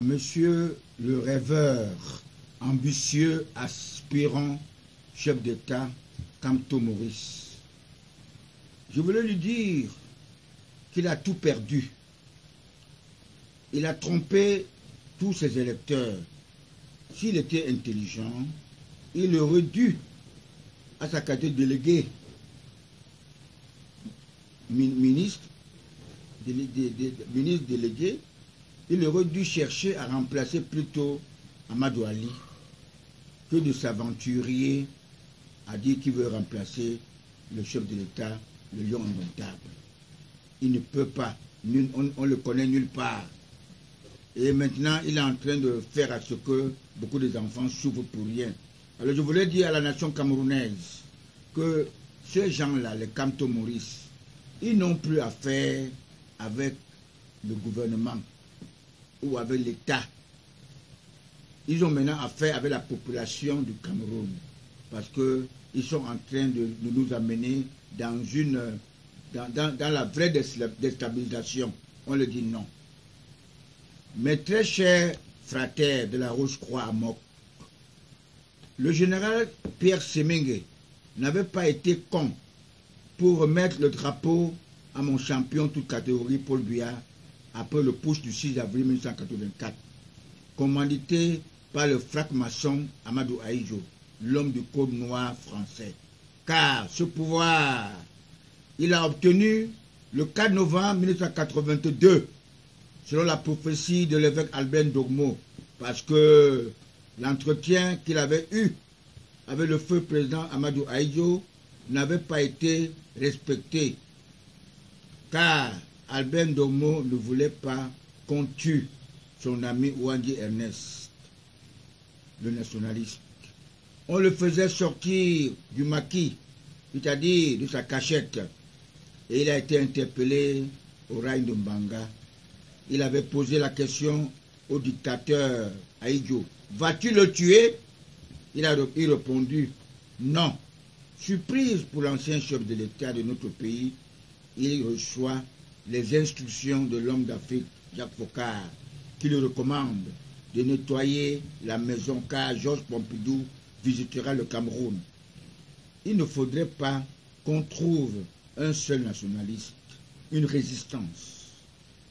Monsieur le rêveur, ambitieux, aspirant, chef d'État, Kamto Maurice, je voulais lui dire qu'il a tout perdu. Il a trompé tous ses électeurs. S'il était intelligent, il aurait dû, à sa qualité de délégué, ministre délégué, il aurait dû chercher à remplacer plutôt Amadou Ali que de s'aventurer à dire qu'il veut remplacer le chef de l'État, le lion indomptable. Il ne peut pas, on le connaît nulle part. Et maintenant, il est en train de faire à ce que beaucoup d'enfants souffrent pour rien. Alors je voulais dire à la nation camerounaise que ces gens-là, les Kamto Maurice, ils n'ont plus affaire avec le gouvernement ou avec l'État. Ils ont maintenant affaire avec la population du Cameroun parce qu'ils sont en train de nous amener dans la vraie déstabilisation. On le dit non. Mes très chers frères de la Roche-Croix à Mok, le général Pierre Semengue n'avait pas été con pour remettre le drapeau à mon champion toute catégorie Paul Biya après le putsch du 6 avril 1984, commandité par le franc-maçon Amadou Ahidjo, l'homme du code noir français. Car ce pouvoir, il a obtenu le 4 novembre 1982, selon la prophétie de l'évêque Albert Ndogmo, parce que l'entretien qu'il avait eu avec le feu président Amadou Ahidjo n'avait pas été respecté, car Albert Ndogmo ne voulait pas qu'on tue son ami Ouangui Ernest, le nationaliste. On le faisait sortir du maquis, c'est-à-dire de sa cachette, et il a été interpellé au rail de Mbanga. Il avait posé la question au dictateur Ahidjo, vas-tu le tuer? Il a répondu non. Surprise pour l'ancien chef de l'État de notre pays, il reçoit les instructions de l'homme d'Afrique, Jacques Foccart, qui lui recommande de nettoyer la maison car Georges Pompidou visitera le Cameroun. Il ne faudrait pas qu'on trouve un seul nationaliste, une résistance,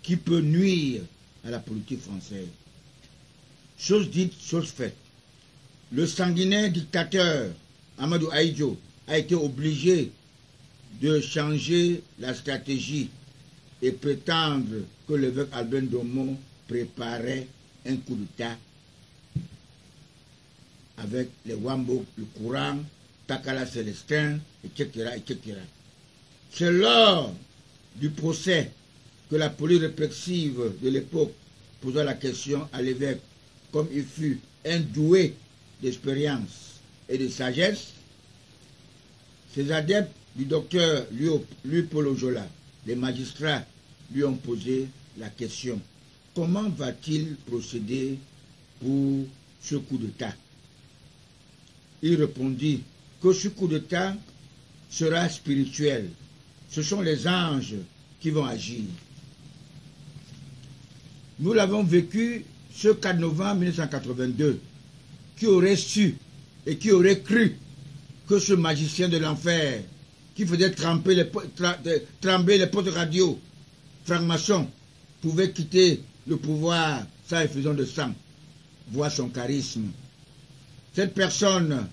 qui peut nuire à la politique française. Chose dite, chose faite. Le sanguinaire dictateur Amadou Ahidjo a été obligé de changer la stratégie et prétendre que l'évêque Albert Ndogmo préparait un coup d'État avec les Wambo, le courant, Takala Célestin, etc., etc. C'est lors du procès que la police répressive de l'époque posa la question à l'évêque, comme il fut un doué d'expérience et de sagesse. Ces adeptes du docteur Louis-Paul Ojola, les magistrats, lui ont posé la question: comment va-t-il procéder pour ce coup d'État? Il répondit que ce coup d'État sera spirituel. Ce sont les anges qui vont agir. Nous l'avons vécu ce 4 novembre 1982. Qui aurait su et qui aurait cru que ce magicien de l'enfer, qui faisait trembler les postes radio, franc-maçon, pouvait quitter le pouvoir sans effusion de sang, voir son charisme. Cette personne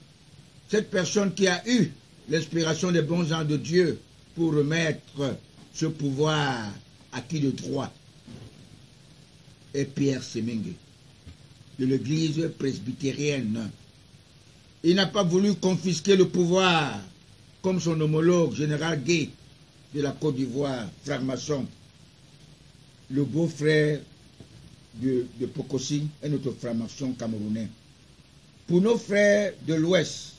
qui a eu l'inspiration des bons gens de Dieu pour remettre ce pouvoir à qui de droit est Pierre Semengue, de l'église presbytérienne. Il n'a pas voulu confisquer le pouvoir comme son homologue général Gué de la Côte d'Ivoire, franc-maçon. Le beau-frère de Pokosi est notre franc-maçon camerounais. Pour nos frères de l'Ouest,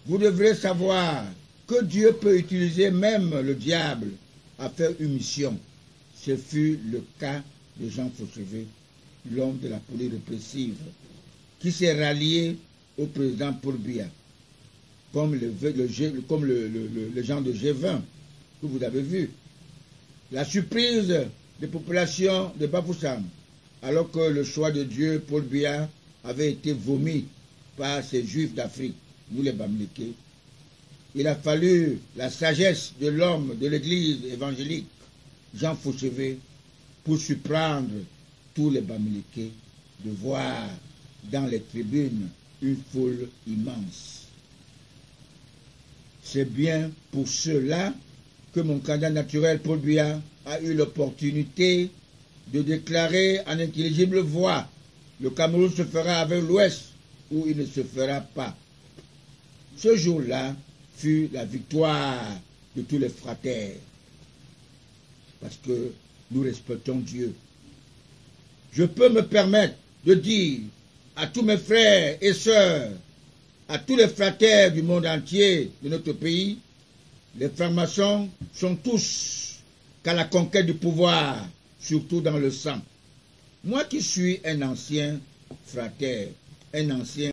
vous devrez savoir que Dieu peut utiliser même le diable à faire une mission. Ce fut le cas de Jean Fauchevet, l'homme de la police répressive, qui s'est rallié au président Paul Biya, comme le genre de G20 que vous avez vu. La surprise des populations de Bafoussam alors que le choix de Dieu, Paul Biya, avait été vomi par ces Juifs d'Afrique, nous les Bamileke, il a fallu la sagesse de l'homme de l'église évangélique, Jean Fauchevet, pour surprendre tous les Bamileke de voir dans les tribunes une foule immense. C'est bien pour cela que mon candidat naturel, Paul Biya, a eu l'opportunité de déclarer en intelligible voix: le Cameroun se fera avec l'Ouest ou il ne se fera pas. Ce jour-là fut la victoire de tous les fratères, parce que nous respectons Dieu. Je peux me permettre de dire à tous mes frères et sœurs, à tous les fratères du monde entier de notre pays, les francs-maçons sont tous qu'à la conquête du pouvoir, surtout dans le sang. Moi qui suis un ancien frater, un ancien